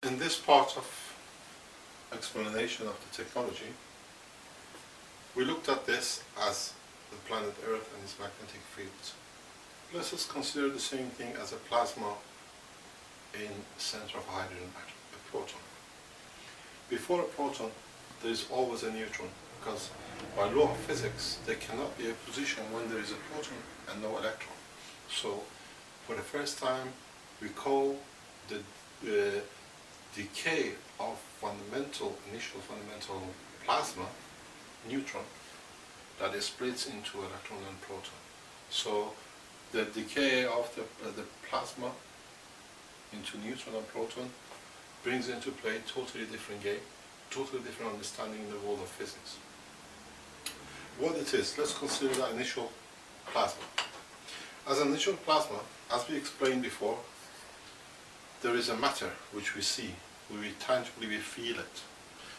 In this part of explanation of the technology, we looked at this as the planet Earth and its magnetic fields. Let us consider the same thing as a plasma in the center of a hydrogen atom, a proton. Before a proton, there is always a neutron, because by law of physics, there cannot be a position when there is a proton and no electron. So, for the first time, we call the decay of initial fundamental plasma, neutron, that is splits into electron and proton. So the decay of the plasma into neutron and proton brings into play totally different game, totally different understanding in the world of physics. What it is, let's consider the initial plasma. As an initial plasma, as we explained before, there is a matter which we see, we tangibly feel it.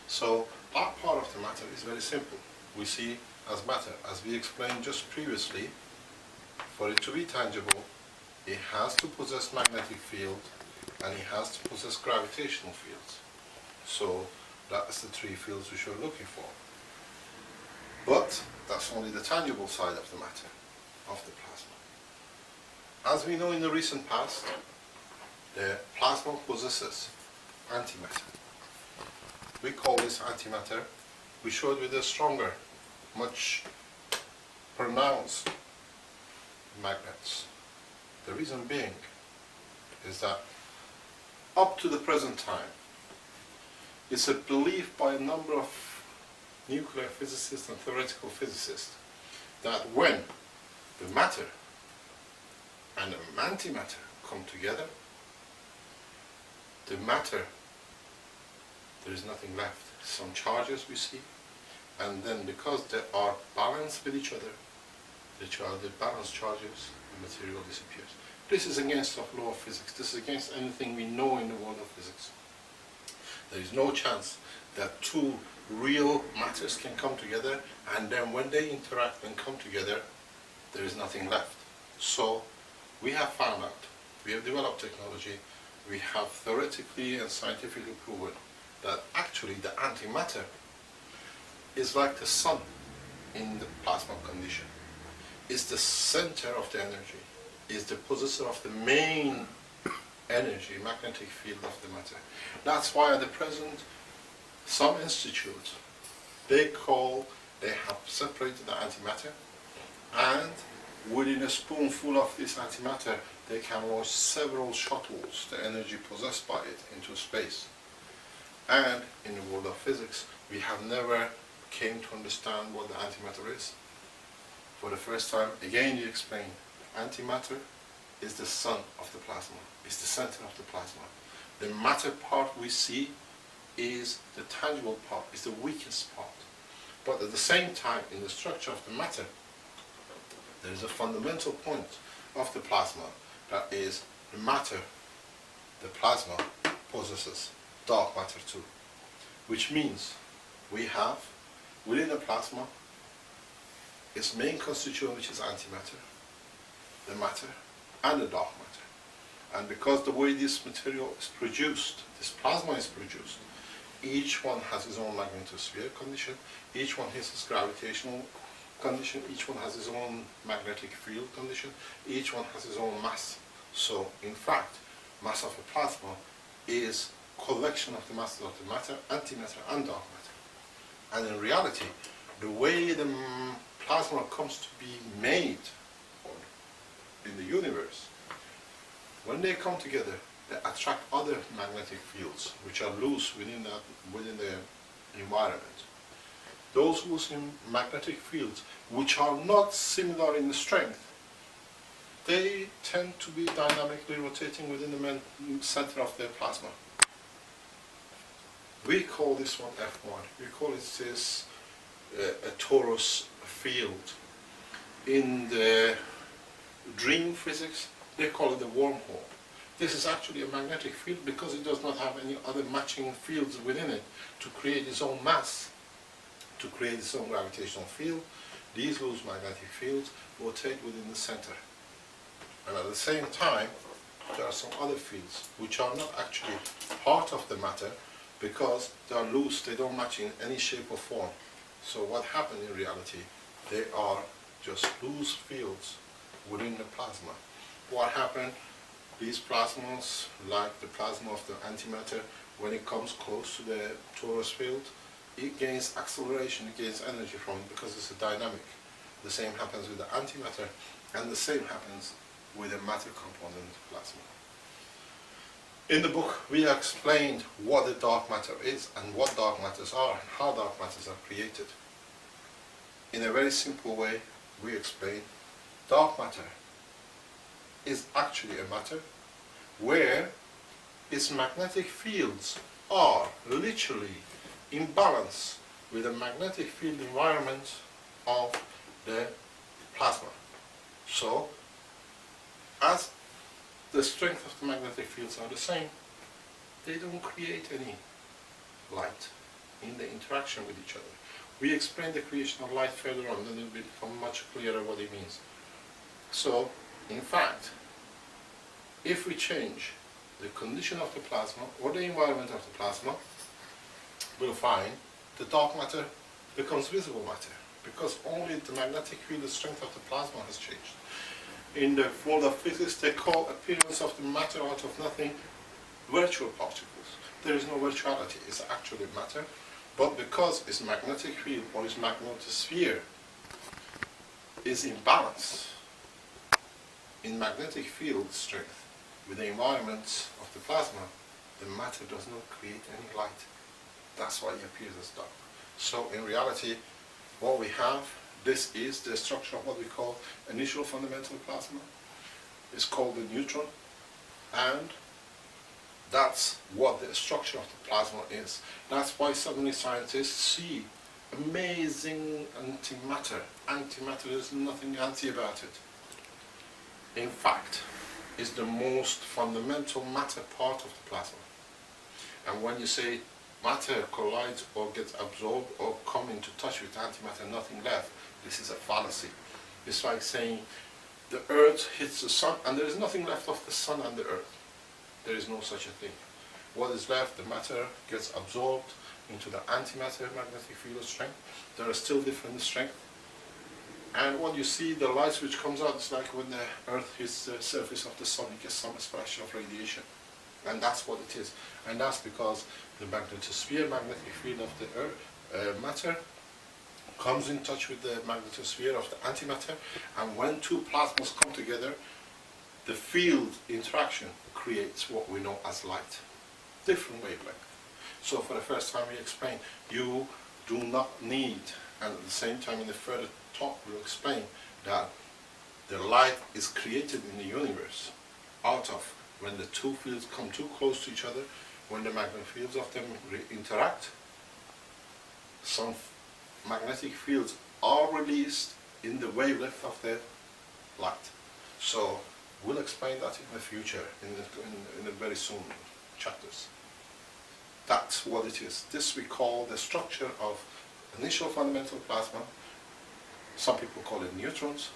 So that part of the matter is very simple. We see as matter. As we explained just previously, for it to be tangible, it has to possess magnetic field and it has to possess gravitational fields. So that's the three fields which we're looking for. But that's only the tangible side of the matter, of the plasma. As we know in the recent past, the plasma possesses antimatter. We call this antimatter. We show it with a stronger, much pronounced magnets. The reason being is that up to the present time, it's a belief by a number of nuclear physicists and theoretical physicists that when the matter and the antimatter come together, the matter, there is nothing left. Some charges we see, and then because they are balanced with each other, the balanced charges, the material disappears. This is against the law of physics. This is against anything we know in the world of physics. There is no chance that two real matters can come together, and then when they interact and come together, there is nothing left. So we have found out, we have developed technology, we have theoretically and scientifically proven that actually the antimatter is like the sun in the plasma condition. It's the center of the energy, is the possessor of the main energy, magnetic field of the matter. That's why at the present, some institutes, they have separated the antimatter, and within a spoonful of this antimatter, they can launch several shuttles, the energy possessed by it, into space. And in the world of physics, we have never came to understand what the antimatter is. For the first time, again you explain, antimatter is the sun of the plasma, is the center of the plasma. The matter part we see is the tangible part, is the weakest part. But at the same time, in the structure of the matter, there is a fundamental point of the plasma, that is the matter, the plasma possesses dark matter too. Which means we have within the plasma its main constituent, which is antimatter, the matter, and the dark matter. And because the way this material is produced, this plasma is produced, each one has its own magnetosphere condition, each one has its gravitational condition, each one has its own magnetic field condition, each one has its own mass. So in fact, mass of a plasma is collection of the masses of the matter, antimatter and dark matter. And in reality, the way the plasma comes to be made in the universe, when they come together, they attract other magnetic fields which are loose within the environment. Those loose magnetic fields, which are not similar in strength, they tend to be dynamically rotating within the center of the plasma. We call this one F1. We call it this a torus field. In the dream physics, they call it the wormhole. This is actually a magnetic field because it does not have any other matching fields within it to create its own mass, to create its own gravitational field. These loose magnetic fields rotate within the center. And at the same time, there are some other fields which are not actually part of the matter because they are loose, they don't match in any shape or form. So what happened in reality, they are just loose fields within the plasma. What happened, these plasmas, like the plasma of the antimatter, when it comes close to the torus field, it gains acceleration, it gains energy from it because it's a dynamic. The same happens with the antimatter, and the same happens with the matter component of plasma. In the book, we explained what the dark matter is and what dark matters are and how dark matters are created. In a very simple way, we explain dark matter is actually a matter where its magnetic fields are literally in balance with the magnetic field environment of the plasma. So, as the strength of the magnetic fields are the same, they don't create any light in the interaction with each other. We explain the creation of light further on, then it will become much clearer what it means. So, in fact, if we change the condition of the plasma or the environment of the plasma, we'll find the dark matter becomes visible matter because only the magnetic field strength of the plasma has changed. In the world of physics, they call appearance of the matter out of nothing virtual particles. There is no virtuality, it's actually matter, but because its magnetic field or its magnetosphere is in balance in magnetic field strength with the environment of the plasma, the matter does not create any light. That's why it appears as dark. So in reality, what we have, this is the structure of what we call initial fundamental plasma. It's called the neutron, and that's what the structure of the plasma is. That's why suddenly scientists see amazing antimatter. Antimatter, there's nothing anti about it. In fact, it's the most fundamental matter part of the plasma. And when you say matter collides or gets absorbed or come into touch with antimatter, nothing left, this is a fallacy. It's like saying the earth hits the sun and there is nothing left of the sun and the earth. There is no such a thing. What is left, the matter gets absorbed into the antimatter magnetic field strength. There are still different strengths. And what you see, the light which comes out, is like when the earth hits the surface of the sun, it gets some splash of radiation. And that's what it is. And that's because the magnetosphere, magnetic field of the earth, matter, comes in touch with the magnetosphere of the antimatter, and when two plasmas come together, the field interaction creates what we know as light. Different wavelength. So for the first time we explain, you do not need, and at the same time in the further talk we'll explain that the light is created in the universe out of when the two fields come too close to each other, when the magnetic fields of them interact, some magnetic fields are released in the wavelength of the light. So we'll explain that in the future, in the very soon chapters. That's what it is. This we call the structure of initial fundamental plasma. Some people call it neutrons.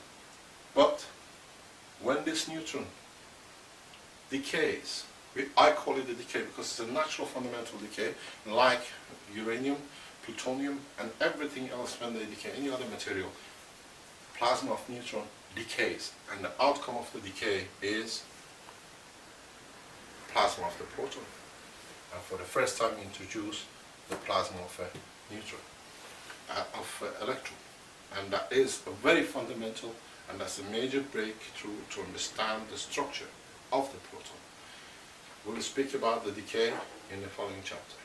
But when this neutron decays, I call it a decay because it's a natural fundamental decay, like uranium, plutonium, and everything else when they decay, any other material, plasma of neutron decays, and the outcome of the decay is plasma of the proton. And for the first time we introduce the plasma of a neutron, electron. And that is a very fundamental, and that's a major breakthrough to understand the structure of the proton. We'll speak about the decay in the following chapter.